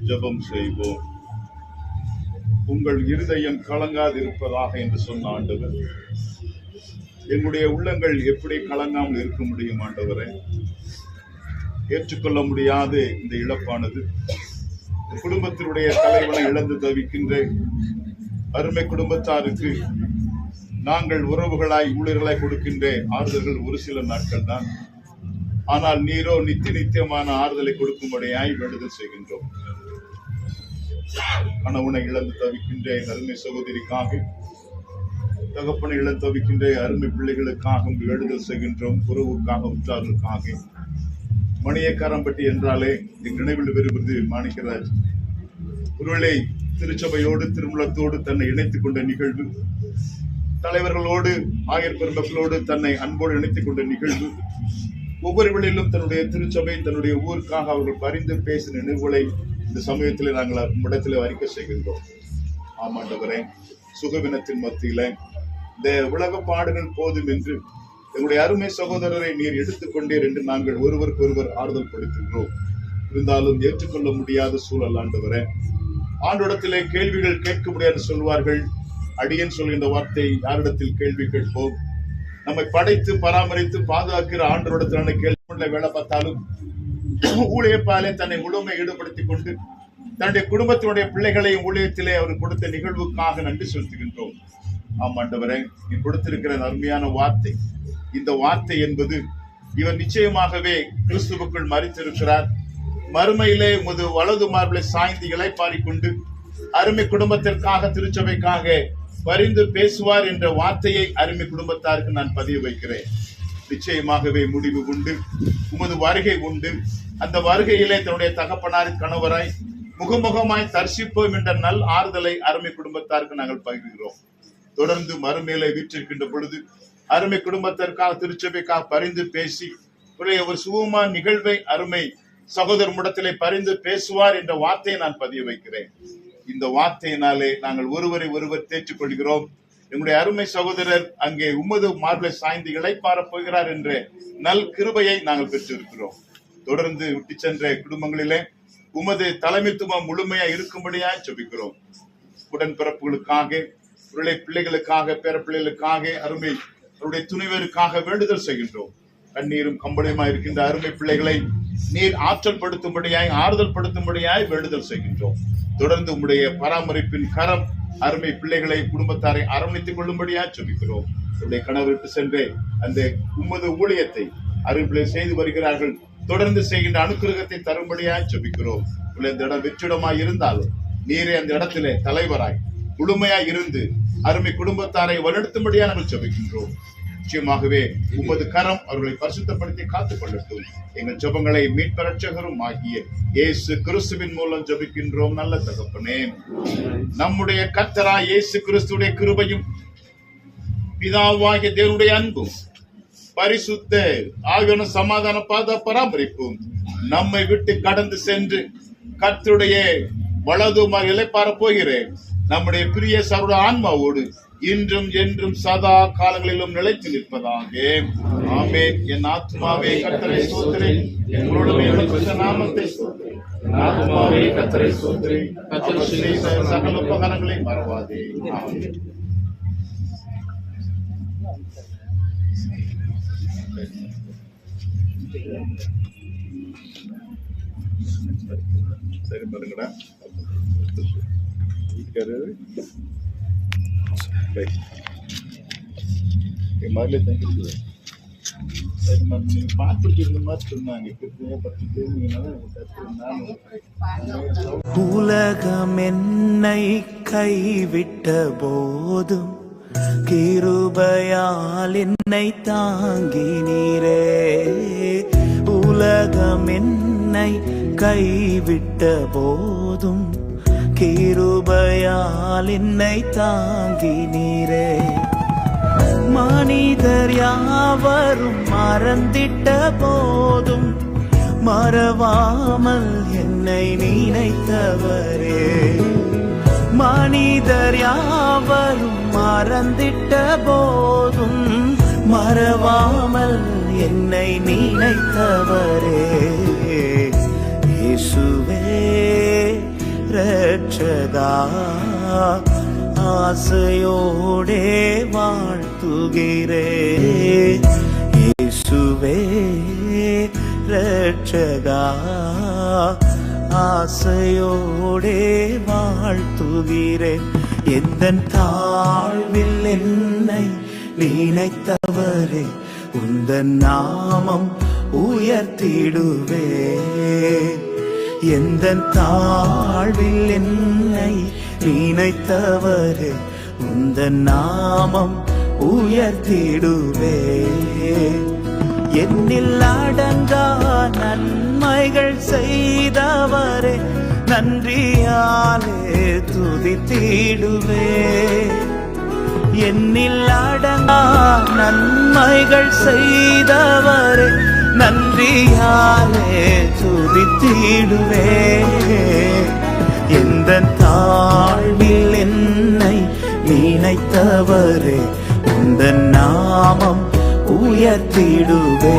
ஜெபம் செய்வோம். உங்கள் இருதயம் கலங்காதிருப்பதாக என்று சொன்ன ஆண்டவர், எங்களுடைய உள்ளங்கள் எப்படி கலங்காமல் இருக்க முடியும் ஆண்டவரே? ஏற்றுக்கொள்ள முடியாத இந்த இழப்பானது குடும்பத்தினுடைய தலைவனை இழந்து தவிக்கின்ற அருமை குடும்பத்தாருக்கு நாங்கள் உறவுகளாய் ஊழியர்களாய் கொடுக்கின்ற ஆறுதல்கள் ஒரு சில நாட்கள் தான். ஆனால் நீரோ நித்தியமான ஆறுதலை கொடுக்கும்படியாய் வேண்டுதல் செய்கின்றோம். கணவனை இழந்து தவிக்கின்ற அருமை சகோதரிக்காக, தகப்பனை இழந்து தவிக்கின்ற அருமை பிள்ளைகளுக்காக வேண்டுதல் செய்கின்றோம். உறவுக்காக, உற்றார்களுக்காக. மணியக்காரம்பட்டி என்றாலே என் நினைவில் வருவது மாணிக்கராஜ். ஒருவேளை திருச்சபையோடு திருமணத்தோடு தன்னை இணைத்துக் கொண்ட நிகழ்வு, தலைவர்களோடு ஆயர் பெருமக்களோடு தன்னை அன்போடு இணைத்துக் கொண்ட நிகழ்வு, ஒவ்வொரு வேளையிலும் தன்னுடைய திருச்சபை தன்னுடைய ஊருக்காக அவர்கள் பரிந்து பேசின நினைவுகளை இந்த சமயத்தில் நாங்கள் இடத்துல அறிக்கை செய்கின்றோம். ஆமாண்டவரே, சுகவினத்தின் மத்தியில இந்த உலக பாடுகள் போதும் என்று எங்களுடைய அருமை சகோதரரை நீர் எடுத்துக்கொண்டீர் என்று நாங்கள் ஒருவருக்கு ஒருவர் ஆறுதல் படுத்துகிறோம். இருந்தாலும் ஏற்றுக்கொள்ள முடியாத சூழல் ஆண்டவரே. ஆண்டோடத்திலே கேள்விகள் கேட்க முடியாது சொல்வார்கள். அடியேன் சொல்கின்ற வார்த்தை, யாரிடத்தில் கேள்வி கேட்போம்? நம்மை படைத்து பராமரித்து பாதுகாக்கிற ஆண்டோடத்திலான கேள்வி வேலை பார்த்தாலும் ஊழியப்பாலே தன்னை முழுமை ஈடுபடுத்திக் கொண்டு தன்னுடைய குடும்பத்தினுடைய பிள்ளைகளையும் ஊழியத்திலே அவர் கொடுத்த நிகழ்வுக்காக நன்றி செலுத்துகின்றோம். ஆமாண்டவரே, நீ கொடுத்திருக்கிற அருமையான வார்த்தை, இந்த வார்த்தை என்பது இவர் நிச்சயமாகவே கிறிஸ்துவுக்குள் மரித்திருக்கிறார், மறுமையிலே உமது வலது மார்பிலை சாய்ந்து இளைப்பாறிக்கொண்டு அருமை குடும்பத்திற்காக திருச்சபைக்காக பரிந்து பேசுவார் என்ற வார்த்தையை அருமை குடும்பத்தாருக்கு நான் பதிவு வைக்கிறேன். நிச்சயமாகவே முடிவு உண்டு, உமது வருகை உண்டு. அந்த வருகையிலே தன்னுடைய தகப்பனார் கணவராய் முகமுகமாய் தரிசிப்போம் என்ற நல் ஆறுதலை அருமை குடும்பத்தாருக்கு நாங்கள் பகிர்கிறோம். தொடர்ந்து மறுமையிலே வீற்றிருக்கின்ற பொழுது அருமை குடும்பத்திற்காக திருச்சபைக்காக பரிந்து பேசி ஒரு சுகமான நிகழ்வை அருமை சகோதர முடத்திலே பரிந்து பேசுவார் என்ற வார்த்தையை நான் பதிய வைக்கிறேன். இந்த வார்த்தையினாலே நாங்கள் ஒருவரை ஒருவர் தேற்றிக் கொள்கிறோம். எங்களுடைய அருமை சகோதரர் அங்கே உமது மார்பிலை சாய்ந்து இளைப்பாறப் போகிறார் என்ற நல் கிருபையை நாங்கள் பெற்றிருக்கிறோம். தொடர்ந்து விட்டு சென்ற குடும்பங்களிலே உமது தலைமைத்துவம் முழுமையா இருக்கும்படியாய் ஜெபிக்கிறோம். உடன்பிறப்புகளுக்காக, பிள்ளைகளுக்காக, பேரப்பிள்ளைகளுக்காக, அருமை அவருடைய துணைவருக்காக வேண்டுதல் செய்கின்றோம். கண்ணீரும் கம்பளியுமா இருக்கின்ற அருமை பிள்ளைகளை நீர் ஆற்றல் படுத்தும்படியாய், ஆறுதல் படுத்தும்படியாய் வேண்டுதல் செய்கின்றோம். தொடர்ந்து உம்முடைய பராமரிப்பின் கரம் அருமை பிள்ளைகளை, குடும்பத்தாரை அரவணைத்துக் கொள்ளும்படியாய் ஜெபிக்கிறோம். உடைய கணவருக்கு சென்று அந்த உமது ஊழியத்தை அருமை செய்து வருகிறார்கள், தொடர்ந்து செய்கின்ற அனுக்கிரகத்தை தரும்படியாய் ஜெபிக்கிறோம். இந்த இடம் வெற்றிடமாய் இருந்தாலும் நீரே அந்த இடத்திலே தலைவராய் முழுமையாய் இருந்து அருமை குடும்பத்தாரை வழிநடத்தும்படியாக நாங்கள் ஜெபிக்கின்றோம். நிச்சயமாகவே உமது கரம் அவர்களை பரிசுத்தப்படுத்தி காத்துக் கொள்ளட்டும். எங்கள் ஜெபங்களை மீட்பு ரட்சகரும் ஆகிய இயேசு கிறிஸ்துவின் மூலம் ஜெபிக்கின்றோம் நல்ல தகப்பனே. நம்முடைய கர்த்தராய் இயேசு கிறிஸ்துடைய கிருபையும் பிதாவாகிய தேவனுடைய அன்பும் பரிசுத்த ஆவியான சமாதான பராமரிப்பும் நம்மை விட்டு கடந்து சென்று கர்த்தருடைய வலதுமாக இளைப்பாற போகிறேன் நம்முடைய பிரிய சர்வ ஆன்மாவோடு இன்றும் என்றும் சதா காலங்களிலும் நிலைத்து நிற்பதாக. ஆமென். என் ஆத்மாவே கர்த்தரை ஸ்தோத்திரி, எங்களுடைய நாமத்தை ஆத்மாவே கர்த்தரை ஸ்தோத்திரி, சகல உபகாரங்களை மறவாதே. ஆமென். சரி பாருங்கடா. உலகம் என்னை கைவிட்ட போதும் கிருபையால் என்னை தாங்கினீரே. உலகம் என்னை கைவிட்ட போதும் கிருபையால் என்னை தாங்கினீரே. மனிதர் யாவரும் மறந்திட்ட போதும் மறவாமல் என்னை நினைத்தவரே. மனிதர் யாவரும் மறந்திட்ட போதும் மறவாமல் என்னை நினைத்தவரே. இயேசுவே ரட்சகா ஆசையோடே வாழ்த்துகிறே இயேசுவே ரட்சகா ஆசையோடே வாழ்த்துகிறேன் எந்தன் தாழ்வில் என்னை நினைத்தவரே உந்தன் நாமம் உயர்த்திடுவே எந்தன் தாழ்வில் என்னை நினைத்தவரே உந்தன் நாமம் உயர்த்திடுவே என்னில் அடங்கா நன்மைகள் செய்தவரே நன்றியாலே துதித்திடுவே என்னில் அடங்கா நன்மைகள் செய்தவரே நன்றியாலே துதித்திடுவே எந்த தாழ்வில் என்னை நினைத்தவரே உந்த நாமம் உயர்த்திடுவே